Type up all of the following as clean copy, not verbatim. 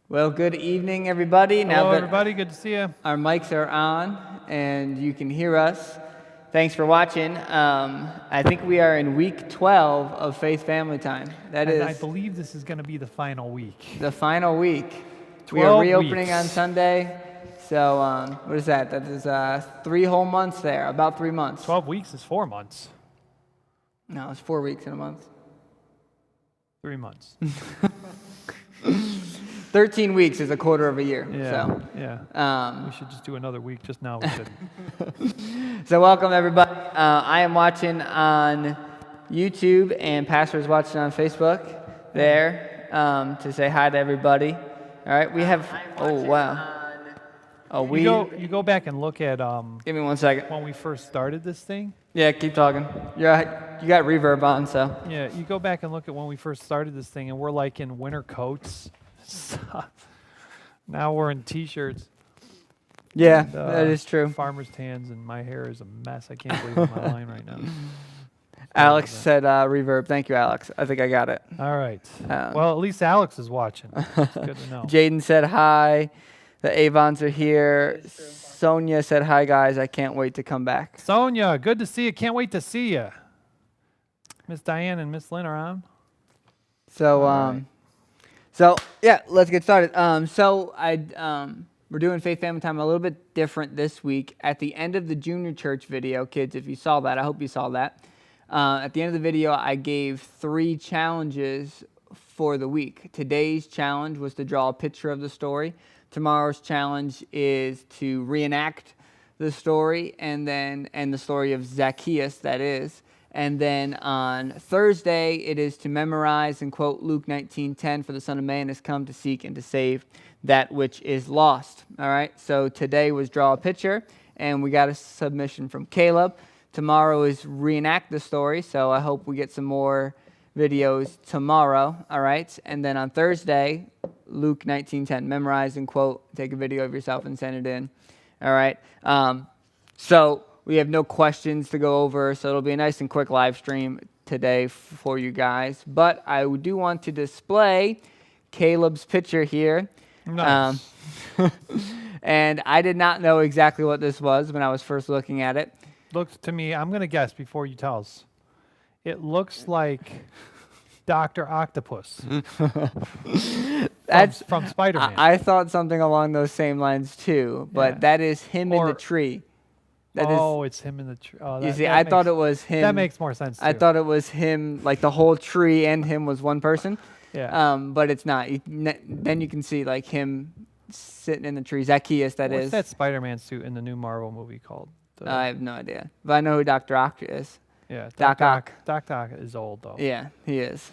Well, good evening, everybody. Hello, Now that everybody. Good to see you. our mics are on and you can hear us, thanks for watching. I think we are in week 12 of Faith Family Time. That And I is believe this is going to be the final week. the final week. We are 12 reopening weeks. on Sunday. So, what is that? That is 3 whole months there, about 3 months. 12 weeks is 4 months. No, it's 4 weeks in a month. 3 months. 13 weeks is a quarter of a year. Yeah. Yeah. We So, should just do another week just now. We should. So welcome everybody. I am watching on YouTube and Pastor is watching on Facebook there to say hi to everybody. All right, we have. Oh wow. Oh we. You go back and look at Give me 1 second. when we first started this thing. Yeah, keep talking. You got reverb on, so. Yeah, you go back and look at when we first started this thing, and we're like in winter coats. Now we're in t-shirts. Yeah, And, that is true. Farmer's tans, and my hair is a mess. I can't believe I'm on line right now. Alex said reverb. Thank you, Alex. I think I got it. All right. Um, Well, at least Alex is watching. It's good to know. Jaden said hi. The Avons are here. Sonia said hi, guys. I can't wait to come back. Sonia, good to see you. Can't wait to see you. Miss Diane and Miss Lynn are on. So, All right. so yeah, let's get started. We're doing Faith Family Time a little bit different this week. At the end of the junior church video, kids, if you saw that, I hope you saw that. At the end of the video, I gave 3 challenges for the week. Today's challenge was to draw a picture of the story. Tomorrow's challenge is to reenact the story and the story of Zacchaeus, that is. And then on Thursday, it is to memorize and quote Luke 19:10, for the Son of Man has come to seek and to save that which is lost. All right, so today was draw a picture, and we got a submission from Caleb. Tomorrow is reenact the story, so I hope we get some more videos tomorrow, all right? And then on Thursday, Luke 19:10, memorize and quote, take a video of yourself and send it in, all right? So we have no questions to go over, so it'll be a nice and quick live stream today for you guys. But I do want to display Caleb's picture here. Nice. And I did not know exactly what this was when I was first looking at it. Looks to me, I'm going to guess before you tell us. It looks like Dr. Octopus That's from Spider-Man. I thought something along those same lines too, but Yeah. that is him in the Or- tree. That is, It's him in the tree. Oh, you that- see, that I thought makes- it was him. That makes more sense, too. I thought it was him, like the whole tree and him was one person. Yeah. But it's not. Then you can see like him sitting in the tree. Zacchaeus, that What's is. that Spider-Man suit in the new Marvel movie called? I have no idea, but I know who Dr. Ock is. Yeah. Doc Ock. Doc Ock is old, though. Yeah, he is.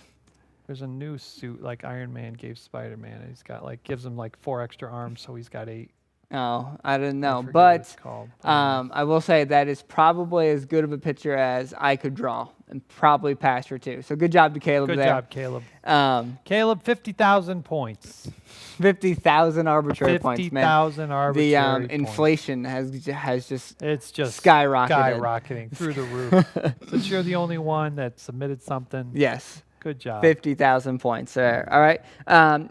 There's a new suit like Iron Man gave Spider-Man. And he's got gives him 4 extra arms, so he's got 8. Oh, I didn't I know, forget what it's but called. I will say that is probably as good of a picture as I could draw, and probably Pastor too. So good job to Caleb Good there. job, Caleb. Um, Caleb, 50,000 points. 50,000 arbitrary points, man. 50,000 arbitrary The points. inflation has just It's just skyrocketed through the roof. Since you're the only one that submitted something, yes. good job. 50,000 points there. All right.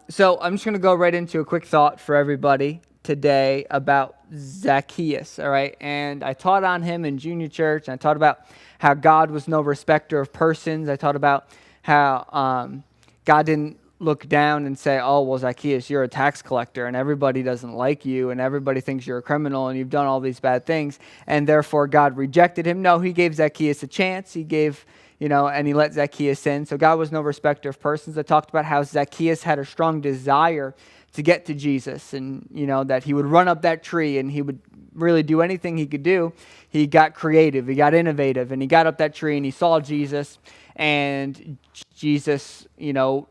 So I'm just going to go right into a quick thought for everybody today about Zacchaeus. All right. And I taught on him in junior church. And I taught about how God was no respecter of persons. I taught about how God didn't look down and say, oh, well, Zacchaeus, you're a tax collector and everybody doesn't like you and everybody thinks you're a criminal and you've done all these bad things. And therefore God rejected him. No, he gave Zacchaeus a chance. He gave and he let Zacchaeus in. So God was no respecter of persons. I talked about how Zacchaeus had a strong desire to get to Jesus and, that he would run up that tree and he would really do anything he could do. He got creative, he got innovative, and he got up that tree and he saw Jesus, and Jesus,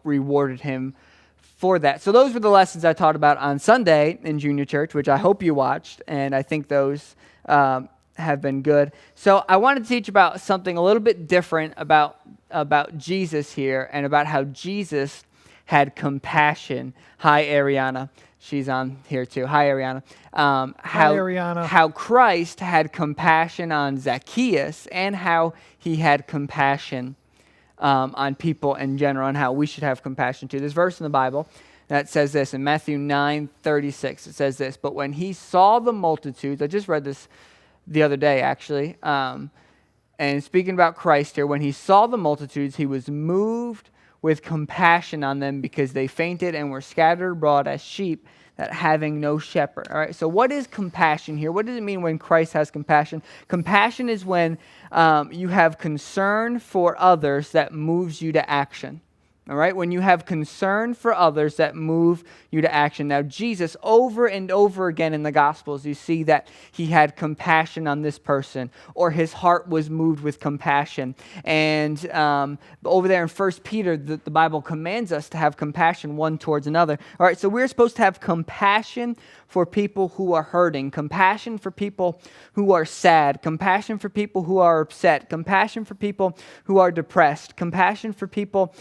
rewarded him for that. So those were the lessons I taught about on Sunday in junior church, which I hope you watched, and I think those have been good. So I want to teach about something a little bit different about Jesus here, and about how Jesus had compassion. Hi, Ariana. She's on here too. Hi, Ariana. Hi, Ariana. How Christ had compassion on Zacchaeus, and how he had compassion on people in general, and how we should have compassion too. This verse in the Bible that says this in Matthew 9:36. It says this, but when he saw the multitudes, I just read this the other day actually, and speaking about Christ here, when he saw the multitudes, he was moved with compassion on them because they fainted and were scattered abroad as sheep that having no shepherd. All right, so what is compassion here? What does it mean when Christ has compassion? Compassion is when you have concern for others that moves you to action. All right, when you have concern for others that move you to action. Now, Jesus, over and over again in the Gospels, you see that he had compassion on this person, or his heart was moved with compassion. And over there in 1 Peter, the Bible commands us to have compassion one towards another. All right, so we're supposed to have compassion for people who are hurting, compassion for people who are sad, compassion for people who are upset, compassion for people who are depressed, compassion for people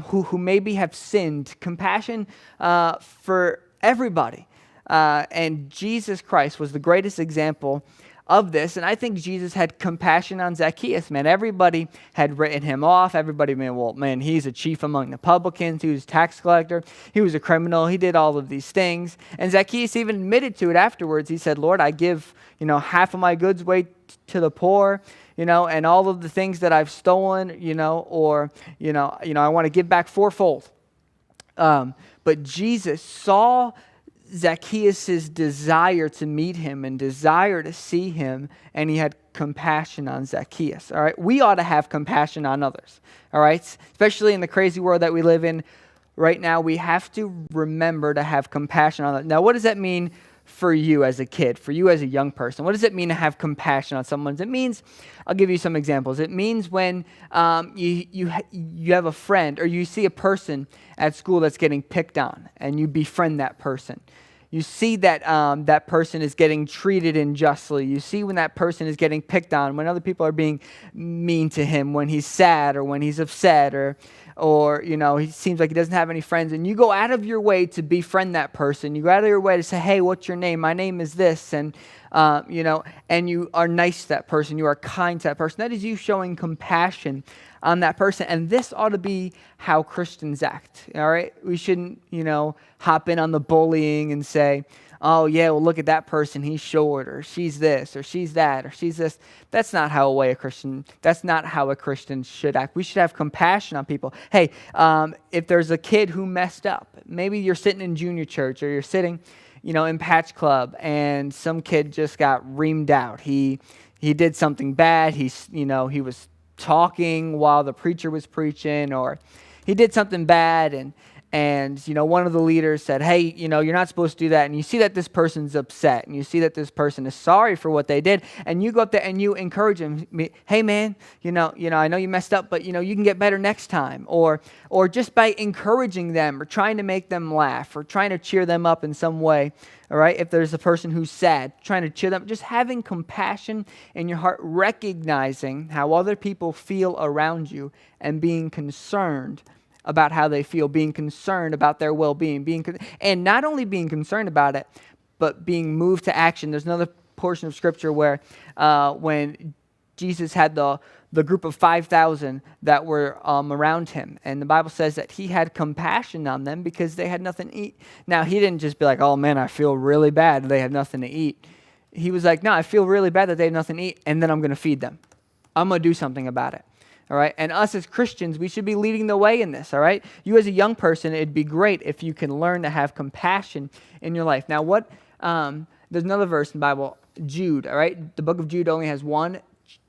who maybe have sinned, compassion for everybody. And Jesus Christ was the greatest example of this. And I think Jesus had compassion on Zacchaeus, man. Everybody had written him off. Everybody, man, he's a chief among the publicans. He was a tax collector. He was a criminal. He did all of these things. And Zacchaeus even admitted to it afterwards. He said, Lord, I give, half of my goods away to the poor, and all of the things that I've stolen, I want to give back fourfold. But Jesus saw Zacchaeus' desire to meet him and desire to see him, and he had compassion on Zacchaeus. All right, we ought to have compassion on others. All right, especially in the crazy world that we live in right now, we have to remember to have compassion on others. Now, what does that mean for you as a kid, for you as a young person? What does it mean to have compassion on someone? It means, I'll give you some examples. It means when you have a friend or you see a person at school that's getting picked on and you befriend that person. You see that that person is getting treated unjustly. You see when that person is getting picked on, when other people are being mean to him, when he's sad or when he's upset or he seems like he doesn't have any friends, and you go out of your way to befriend that person. You go out of your way to say, hey, what's your name? My name is this, and and you are nice to that person. You are kind to that person. That is you showing compassion on that person. And this ought to be how Christians act. All right, we shouldn't hop in on the bullying and say, oh yeah, well look at that person, he's short, or she's this, or she's that, or she's this. That's not how a Christian should act. We should have compassion on people. Hey, if there's a kid who messed up, maybe you're sitting in junior church or you're sitting, in Patch Club, and some kid just got reamed out. He did something bad. He was talking while the preacher was preaching, or he did something bad, and one of the leaders said, hey, you're not supposed to do that. And you see that this person's upset, and you see that this person is sorry for what they did, and you go up there and you encourage him. Hey man, I know you messed up, but you can get better next time. Or just by encouraging them or trying to make them laugh or trying to cheer them up in some way. All right, if there's a person who's sad, trying to cheer them, just having compassion in your heart, recognizing how other people feel around you and being concerned about how they feel, being concerned about their well-being, and not only being concerned about it, but being moved to action. There's another portion of Scripture where when Jesus had the group of 5,000 that were around him, and the Bible says that he had compassion on them because they had nothing to eat. Now, he didn't just be like, oh man, I feel really bad they have nothing to eat. He was like, no, I feel really bad that they have nothing to eat, and then I'm going to feed them. I'm going to do something about it. All right, and us as Christians, we should be leading the way in this, all right? You as a young person, it'd be great if you can learn to have compassion in your life. Now, there's another verse in the Bible, Jude, all right? The book of Jude only has one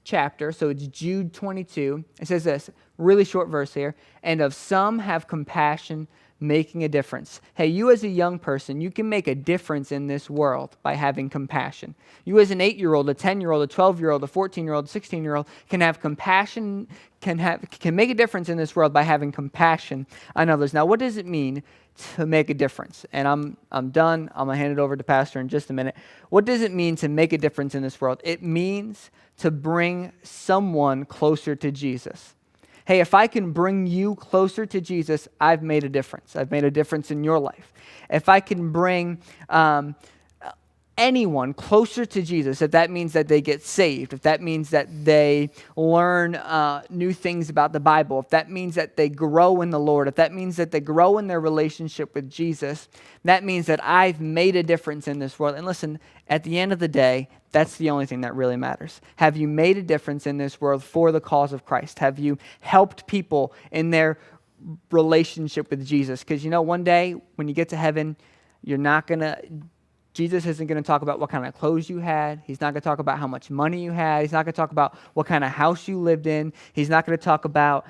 chapter, so it's Jude 22. It says this, really short verse here, and of some have compassion, making a difference. Hey, you as a young person, you can make a difference in this world by having compassion. You as an 8-year-old, a 10-year-old, a 12-year-old, a 14-year-old, a 16-year-old can have compassion, can make a difference in this world by having compassion on others. Now, what does it mean to make a difference? And I'm done. I'm going to hand it over to Pastor in just a minute. What does it mean to make a difference in this world? It means to bring someone closer to Jesus. Hey, if I can bring you closer to Jesus, I've made a difference. I've made a difference in your life. If I can bring anyone closer to Jesus, if that means that they get saved, if that means that they learn new things about the Bible, if that means that they grow in the Lord, if that means that they grow in their relationship with Jesus, that means that I've made a difference in this world. And listen, at the end of the day, that's the only thing that really matters. Have you made a difference in this world for the cause of Christ? Have you helped people in their relationship with Jesus? Because one day when you get to heaven, Jesus isn't going to talk about what kind of clothes you had. He's not going to talk about how much money you had. He's not going to talk about what kind of house you lived in. He's not going to talk about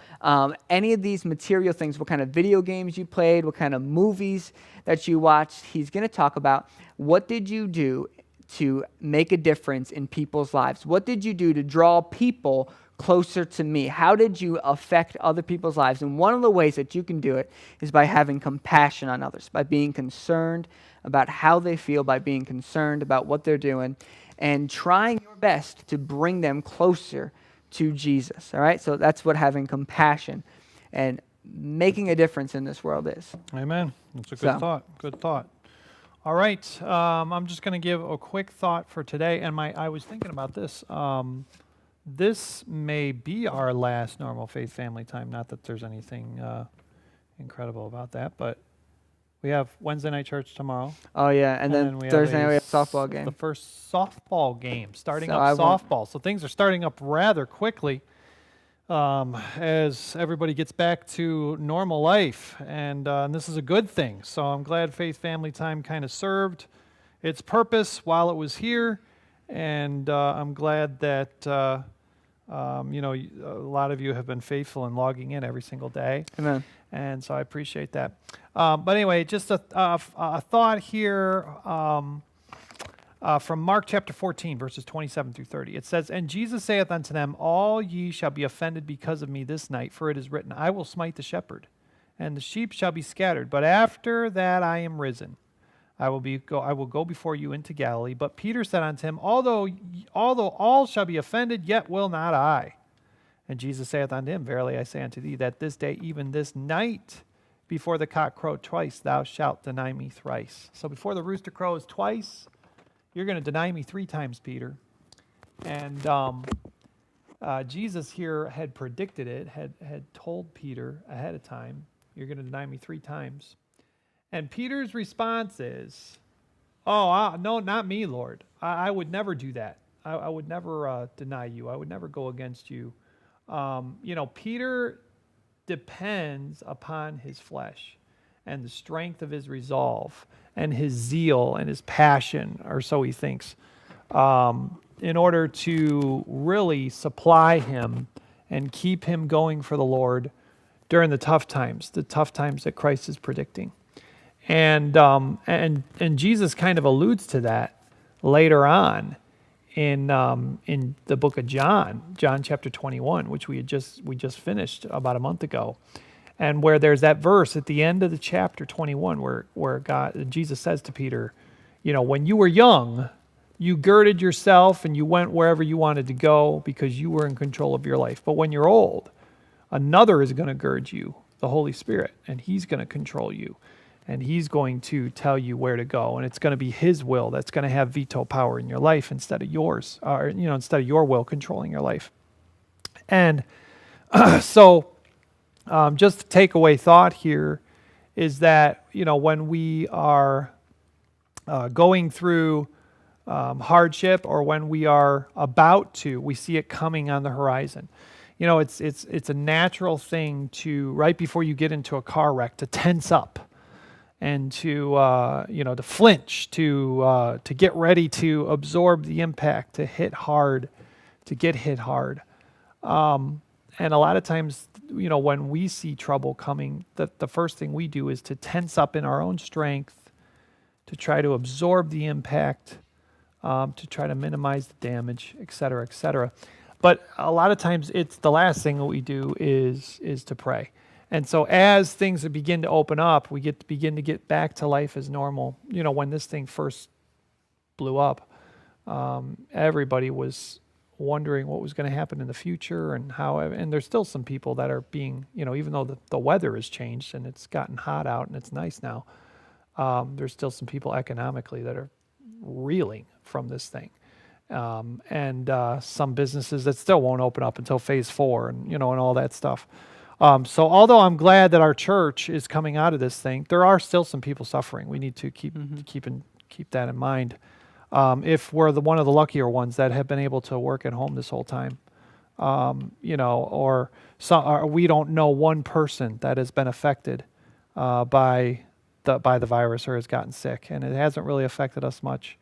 any of these material things, what kind of video games you played, what kind of movies that you watched. He's going to talk about what did you do to make a difference in people's lives? What did you do to draw people closer to me? How did you affect other people's lives? And one of the ways that you can do it is by having compassion on others, by being concerned about how they feel, by being concerned about what they're doing, and trying your best to bring them closer to Jesus. All right? So that's what having compassion and making a difference in this world is. Amen. That's a good thought. Good thought. All right. I'm just going to give a quick thought for today. And I was thinking about this. This may be our last normal faith family time. Not that there's anything incredible about that, but we have Wednesday night church tomorrow. Oh, yeah. And then Thursday night we have softball game. The first softball game, starting So up softball. So things are starting up rather quickly as everybody gets back to normal life. And this is a good thing. So I'm glad Faith Family Time kind of served its purpose while it was here. And I'm glad that, a lot of you have been faithful in logging in every single day. Amen. And so I appreciate that. But anyway, just a thought here from Mark chapter 14, verses 27 through 30. It says, "And Jesus saith unto them, All ye shall be offended because of me this night, for it is written, I will smite the shepherd, and the sheep shall be scattered. But after that I am risen, I will go before you into Galilee. But Peter said unto him, Although all shall be offended, yet will not I. And Jesus saith unto him, Verily I say unto thee, that this day, even this night, before the cock crow twice, thou shalt deny me thrice." So before the rooster crows twice, you're going to deny me 3 times, Peter. And Jesus here had predicted it, had told Peter ahead of time, you're going to deny me 3 times. And Peter's response is, no, not me, Lord. I would never do that. I would never deny you. I would never go against you. Peter depends upon his flesh and the strength of his resolve and his zeal and his passion, or so he thinks, in order to really supply him and keep him going for the Lord during the tough times that Christ is predicting. And Jesus kind of alludes to that later on in the book of John chapter 21, which we just finished about a month ago, and where there's that verse at the end of the chapter 21 where Jesus says to Peter, when you were young, you girded yourself and you went wherever you wanted to go because you were in control of your life. But when you're old, another is going to gird you, the Holy Spirit, and he's going to control you. And he's going to tell you where to go. And it's going to be his will that's going to have veto power in your life instead of yours, or, instead of your will controlling your life. And so just the takeaway thought here is that, when we are going through hardship, or when we are we see it coming on the horizon. It's a natural thing to, right before you get into a car wreck, to tense up. And to flinch, to get ready to absorb the impact, to get hit hard. And a lot of times, when we see trouble coming, the first thing we do is to tense up in our own strength, to try to absorb the impact, to try to minimize the damage, et cetera, et cetera. But a lot of times, it's the last thing that we do is to pray. And so as things begin to open up, we begin to get back to life as normal. When this thing first blew up, everybody was wondering what was going to happen in the future and how. And there's still some people that are being, even though the weather has changed and it's gotten hot out and it's nice now, there's still some people economically that are reeling from this thing. And some businesses that still won't open up until phase 4 and, and all that stuff. So although I'm glad that our church is coming out of this thing, there are still some people suffering. We need to keep that in mind. If we're one of the luckier ones that have been able to work at home this whole time, or we don't know one person that has been affected by the virus or has gotten sick, and it hasn't really affected us much.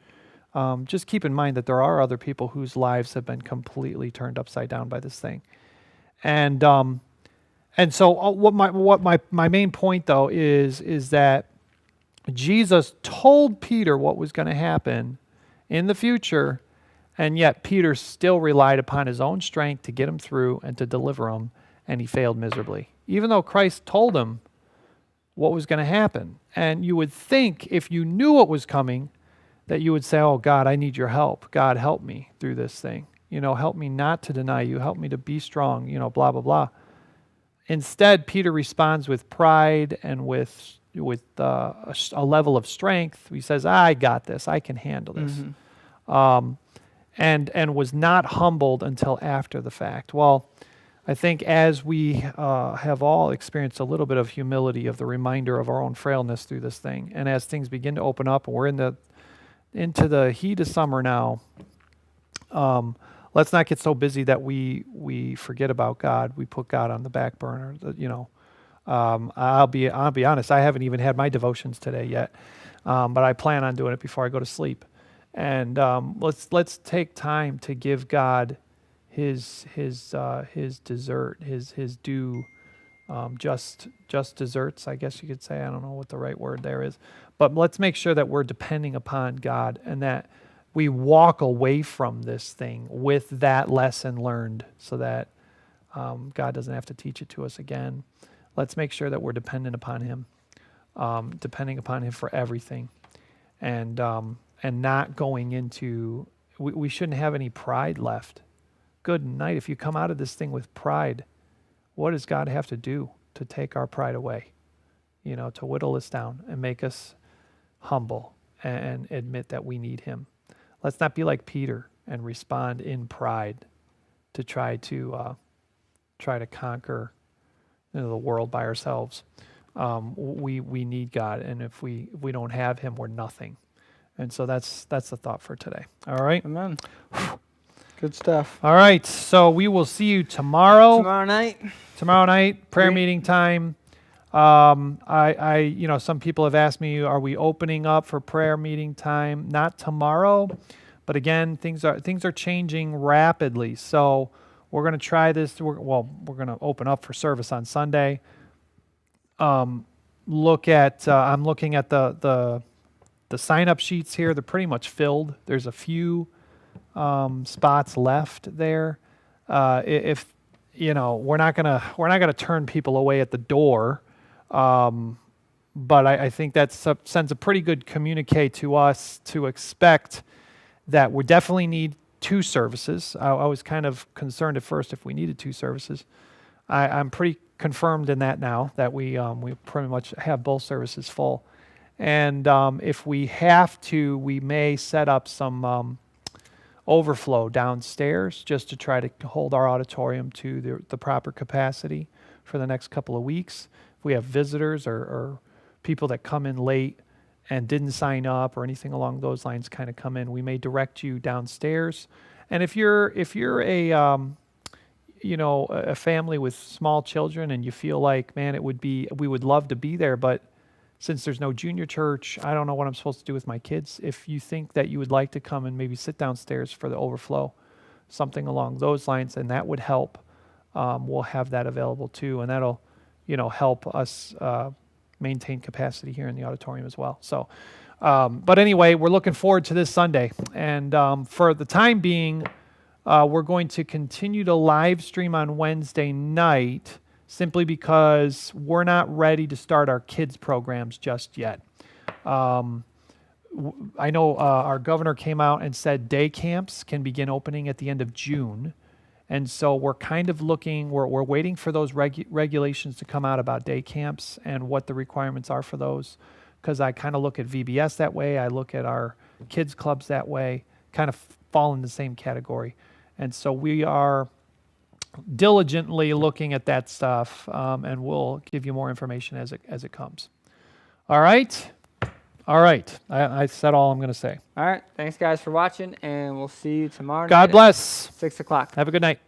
Just keep in mind that there are other people whose lives have been completely turned upside down by this thing, and so what my main point though is that Jesus told Peter what was going to happen in the future, and yet Peter still relied upon his own strength to get him through and to deliver him, and he failed miserably, even though Christ told him what was going to happen. And you would think if you knew what was coming, that you would say, oh, God, I need your help. God, help me through this thing. Help me not to deny you. Help me to be strong, blah, blah, blah. Instead, Peter responds with pride and with a level of strength. He says, I got this. I can handle this. And was not humbled until after the fact. Well, I think as we have all experienced a little bit of humility, of the reminder of our own frailness through this thing, and as things begin to open up and we're into the heat of summer now, let's not get so busy that we forget about God. We put God on the back burner. I'll be honest. I haven't even had my devotions today yet, but I plan on doing it before I go to sleep. And let's take time to give God his dessert, his due, just desserts, I guess you could say. I don't know what the right word there is, but let's make sure that we're depending upon God and that we walk away from this thing with that lesson learned, so that God doesn't have to teach it to us again. Let's make sure that we're dependent upon Him, depending upon Him for everything, and not going into. We shouldn't have any pride left. Good night. If you come out of this thing with pride, what does God have to do to take our pride away? To whittle us down and make us humble and admit that we need Him. Let's not be like Peter and respond in pride to try to conquer the world by ourselves. We need God, and if we don't have Him, we're nothing. And so that's the thought for today. All right. Amen. Good stuff. All right. So we will see you tomorrow. Tomorrow night, prayer meeting time. Some people have asked me, are we opening up for prayer meeting time? Not tomorrow, but again, things are changing rapidly. So we're going to try this. We're going to open up for service on Sunday. I'm looking at the sign-up sheets here. They're pretty much filled. There's a few spots left there. If we're not gonna turn people away at the door. But I think that sends a pretty good communique to us to expect that we definitely need 2 services. I was kind of concerned at first if we needed 2 services. I'm pretty confirmed in that now, that we pretty much have both services full. And if we have to, we may set up some overflow downstairs just to try to hold our auditorium to the proper capacity for the next couple of weeks. If we have visitors or people that come in late and didn't sign up or anything along those lines kind of come in, we may direct you downstairs. And if you're a family with small children and you feel like, man, we would love to be there, but since there's no junior church, I don't know what I'm supposed to do with my kids. If you think that you would like to come and maybe sit downstairs for the overflow, something along those lines, and that would help, we'll have that available too, and that'll help us maintain capacity here in the auditorium as well. So, but anyway, we're looking forward to this Sunday, and for the time being, we're going to continue to live stream on Wednesday night, simply because we're not ready to start our kids programs just yet. I know our governor came out and said day camps can begin opening at the end of June. And so we're kind of we're waiting for those regulations to come out about day camps and what the requirements are for those. because I kind of look at VBS that way. I look at our kids clubs that way, kind of fall in the same category. And so we are diligently looking at that stuff, and we'll give you more information as it comes. All right. All right. I said all I'm going to say. All right. Thanks, guys, for watching, and we'll see you tomorrow night God at bless. 6 o'clock. Have a good night.